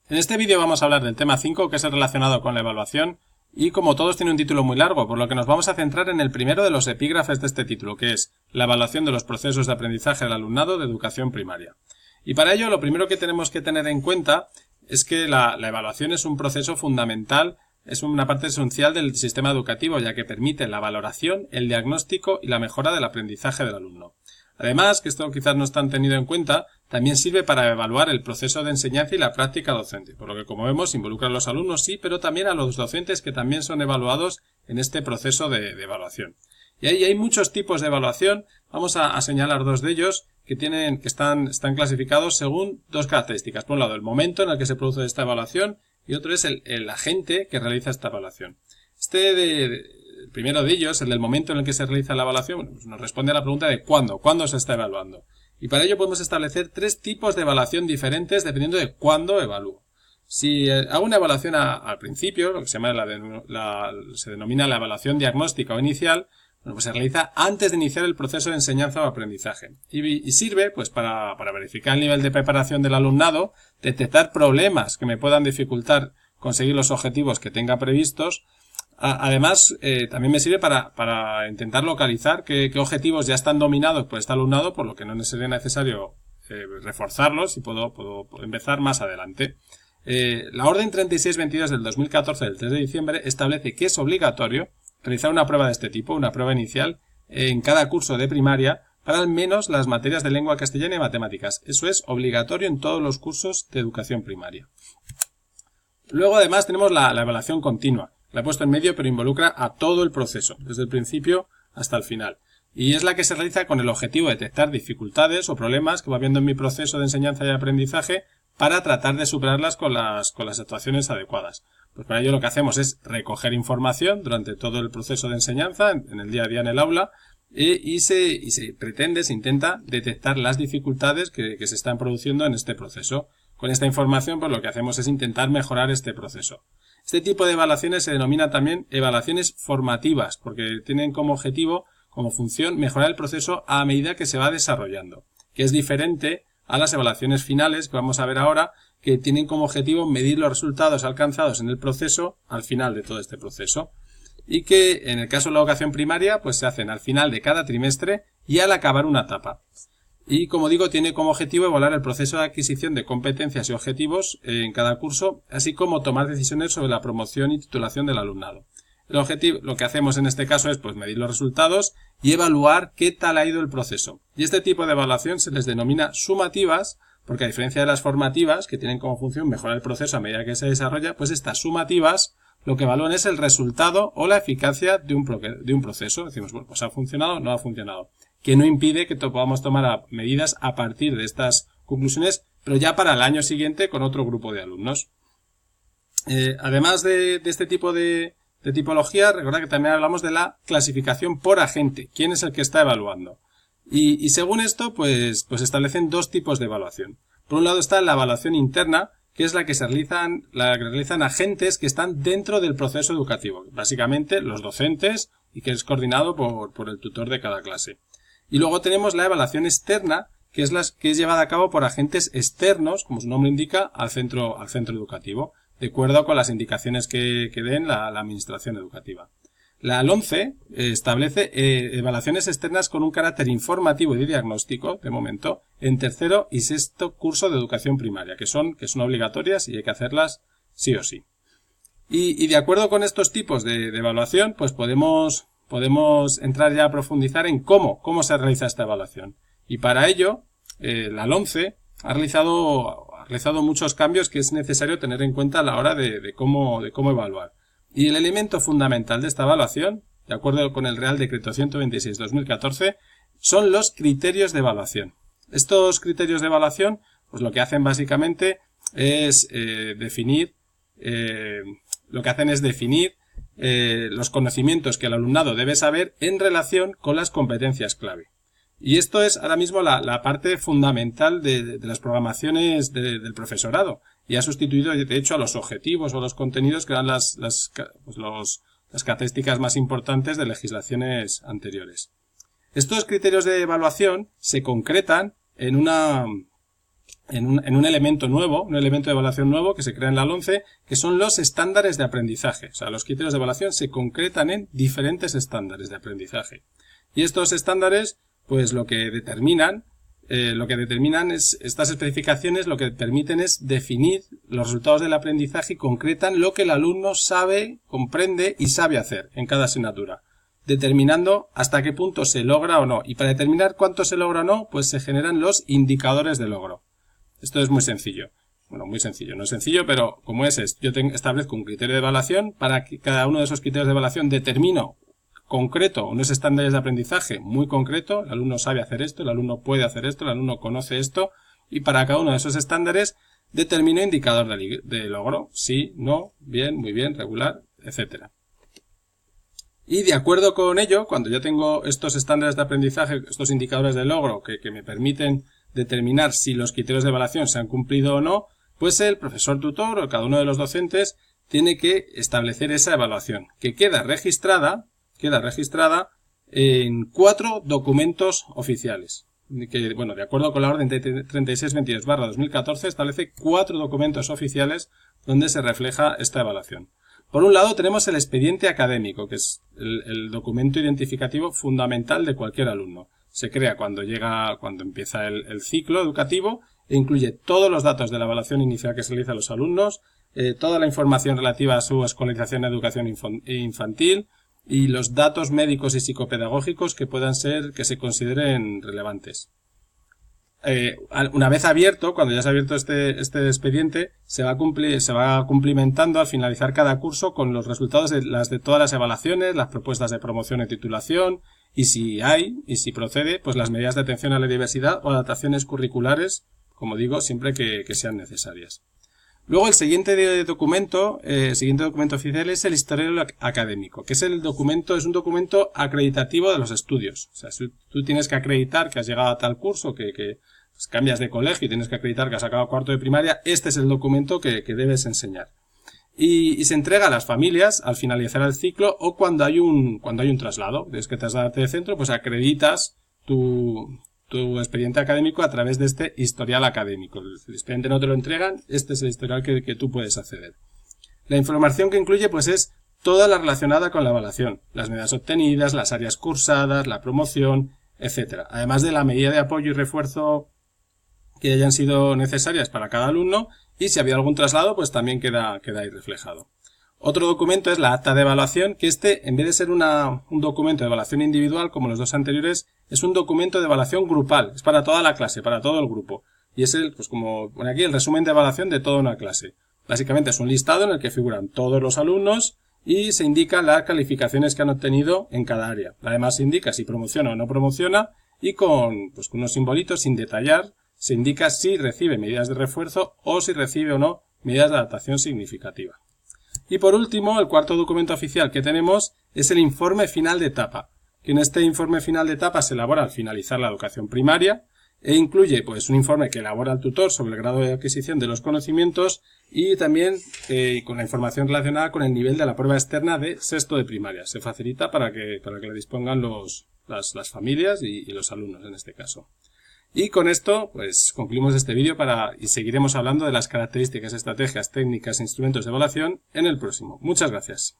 En este vídeo vamos a hablar del tema 5, que es el relacionado con la evaluación, y como todos tiene un título muy largo, por lo que nos vamos a centrar en el primero de los epígrafes de este título, que es la evaluación de los procesos de aprendizaje del alumnado de educación primaria. Y para ello lo primero que tenemos que tener en cuenta es que la evaluación es un proceso fundamental, es una parte esencial del sistema educativo, ya que permite la valoración, el diagnóstico y la mejora del aprendizaje del alumno. Además, que esto quizás no está tenido en cuenta, también sirve para evaluar el proceso de enseñanza y la práctica docente, por lo que, como vemos, involucra a los alumnos, sí, pero también a los docentes que también son evaluados en este proceso de evaluación. Y ahí hay muchos tipos de evaluación. Vamos a señalar dos de ellos que están clasificados según dos características. Por un lado, el momento en el que se produce esta evaluación, y otro es el agente que realiza esta evaluación. El primero de ellos, el del momento en el que se realiza la evaluación, pues nos responde a la pregunta de ¿cuándo se está evaluando? Y para ello podemos establecer tres tipos de evaluación diferentes dependiendo de cuándo evalúo. Si hago una evaluación al principio, lo que se denomina la evaluación diagnóstica o inicial, pues se realiza antes de iniciar el proceso de enseñanza o aprendizaje. Y sirve pues para verificar el nivel de preparación del alumnado, detectar problemas que me puedan dificultar conseguir los objetivos que tenga previstos. Además, también me sirve para intentar localizar qué objetivos ya están dominados por este alumnado, por lo que no sería necesario reforzarlos y puedo empezar más adelante. La Orden 3622 del 2014 del 3 de diciembre establece que es obligatorio realizar una prueba de este tipo, una prueba inicial, en cada curso de primaria para al menos las materias de lengua castellana y matemáticas. Eso es obligatorio en todos los cursos de educación primaria. Luego, además, tenemos la evaluación continua. La he puesto en medio, pero involucra a todo el proceso, desde el principio hasta el final. Y es la que se realiza con el objetivo de detectar dificultades o problemas que va habiendo en mi proceso de enseñanza y aprendizaje para tratar de superarlas con las actuaciones adecuadas. Pues para ello lo que hacemos es recoger información durante todo el proceso de enseñanza, en el día a día en el aula, y se intenta detectar las dificultades que se están produciendo en este proceso. Con esta información, pues lo que hacemos es intentar mejorar este proceso. Este tipo de evaluaciones se denomina también evaluaciones formativas, porque tienen como objetivo, como función, mejorar el proceso a medida que se va desarrollando, que es diferente a las evaluaciones finales que vamos a ver ahora, que tienen como objetivo medir los resultados alcanzados en el proceso al final de todo este proceso, y que en el caso de la educación primaria pues se hacen al final de cada trimestre y al acabar una etapa. Y como digo, tiene como objetivo evaluar el proceso de adquisición de competencias y objetivos en cada curso, así como tomar decisiones sobre la promoción y titulación del alumnado. Lo que hacemos en este caso es pues medir los resultados y evaluar qué tal ha ido el proceso. Y este tipo de evaluación se les denomina sumativas, porque a diferencia de las formativas, que tienen como función mejorar el proceso a medida que se desarrolla, pues estas sumativas lo que evalúan es el resultado o la eficacia de un proceso. Decimos, bueno, pues ha funcionado o no ha funcionado, que no impide que podamos tomar medidas a partir de estas conclusiones, pero ya para el año siguiente con otro grupo de alumnos. Además de este tipo de tipología, recuerda que también hablamos de la clasificación por agente, quién es el que está evaluando. Y según esto, pues establecen dos tipos de evaluación. Por un lado está la evaluación interna, que es la que realizan agentes que están dentro del proceso educativo, básicamente los docentes, y que es coordinado por el tutor de cada clase. Y luego tenemos la evaluación externa, que es llevada a cabo por agentes externos, como su nombre indica, al centro educativo, de acuerdo con las indicaciones que den la administración educativa. La LOMCE establece evaluaciones externas con un carácter informativo y de diagnóstico, de momento, en tercero y sexto curso de educación primaria, que son obligatorias y hay que hacerlas sí o sí. Y de acuerdo con estos tipos de evaluación, pues podemos entrar ya a profundizar en cómo se realiza esta evaluación. Y para ello, la LOMCE ha realizado muchos cambios que es necesario tener en cuenta a la hora de cómo evaluar. Y el elemento fundamental de esta evaluación, de acuerdo con el Real Decreto 126/2014, son los criterios de evaluación. Estos criterios de evaluación, pues lo que hacen básicamente es definir los conocimientos que el alumnado debe saber en relación con las competencias clave. Y esto es ahora mismo la parte fundamental de las programaciones del profesorado. Y ha sustituido, de hecho, a los objetivos o los contenidos que eran las características más importantes de legislaciones anteriores. Estos criterios de evaluación se concretan en una en un elemento nuevo, un elemento de evaluación nuevo que se crea en la LOMCE, que son los estándares de aprendizaje. O sea, los criterios de evaluación se concretan en diferentes estándares de aprendizaje. Y estos estándares, pues lo que determinan es, estas especificaciones lo que permiten es definir los resultados del aprendizaje y concretan lo que el alumno sabe, comprende y sabe hacer en cada asignatura, determinando hasta qué punto se logra o no. Y para determinar cuánto se logra o no, pues se generan los indicadores de logro. Esto es muy sencillo. Bueno, muy sencillo. No es sencillo, pero como es, yo establezco un criterio de evaluación. Para que cada uno de esos criterios de evaluación determino concreto unos estándares de aprendizaje muy concreto. El alumno sabe hacer esto, el alumno puede hacer esto, el alumno conoce esto. Y para cada uno de esos estándares determino indicador de logro. Sí, no, bien, muy bien, regular, etcétera. Y de acuerdo con ello, cuando yo tengo estos estándares de aprendizaje, estos indicadores de logro que me permiten determinar si los criterios de evaluación se han cumplido o no, pues el profesor tutor o cada uno de los docentes tiene que establecer esa evaluación, que queda registrada en 4 documentos oficiales. Que, bueno, de acuerdo con la orden 3622/2014 establece 4 documentos oficiales donde se refleja esta evaluación. Por un lado tenemos el expediente académico, que es el documento identificativo fundamental de cualquier alumno. Se crea cuando empieza el ciclo educativo e incluye todos los datos de la evaluación inicial que se realiza a los alumnos, toda la información relativa a su escolarización en educación infantil y los datos médicos y psicopedagógicos que se consideren relevantes. Una vez abierto, cuando ya se ha abierto este expediente, se va cumplimentando al finalizar cada curso con los resultados de todas las evaluaciones, las propuestas de promoción y titulación, y si procede, pues las medidas de atención a la diversidad o adaptaciones curriculares, como digo, siempre que sean necesarias. Luego el siguiente documento oficial es el historial académico, que es un documento acreditativo de los estudios. O sea, si tú tienes que acreditar que has llegado a tal curso, que pues, cambias de colegio y tienes que acreditar que has acabado cuarto de primaria, este es el documento que debes enseñar. Y se entrega a las familias al finalizar el ciclo o cuando hay un traslado. Desde que trasladarte de centro, pues acreditas tu expediente académico a través de este historial académico. El expediente no te lo entregan, este es el historial que tú puedes acceder. La información que incluye pues es toda la relacionada con la evaluación, las medidas obtenidas, las áreas cursadas, la promoción, etcétera. Además de la medida de apoyo y refuerzo que hayan sido necesarias para cada alumno y si había algún traslado pues también queda ahí reflejado. Otro documento es la acta de evaluación, que en vez de ser un documento de evaluación individual como los dos anteriores, es un documento de evaluación grupal, es para toda la clase, para todo el grupo. Y es pues como pone aquí, el resumen de evaluación de toda una clase. Básicamente es un listado en el que figuran todos los alumnos y se indican las calificaciones que han obtenido en cada área. Además se indica si promociona o no promociona y con unos simbolitos sin detallar se indica si recibe medidas de refuerzo o si recibe o no medidas de adaptación significativa. Y por último, el cuarto documento oficial que tenemos es el informe final de etapa, que en este informe final de etapa se elabora al finalizar la educación primaria e incluye pues un informe que elabora el tutor sobre el grado de adquisición de los conocimientos y también con la información relacionada con el nivel de la prueba externa de sexto de primaria. Se facilita para que la dispongan las familias y los alumnos en este caso. Y con esto, pues concluimos este vídeo y seguiremos hablando de las características, estrategias, técnicas e instrumentos de evaluación en el próximo. Muchas gracias.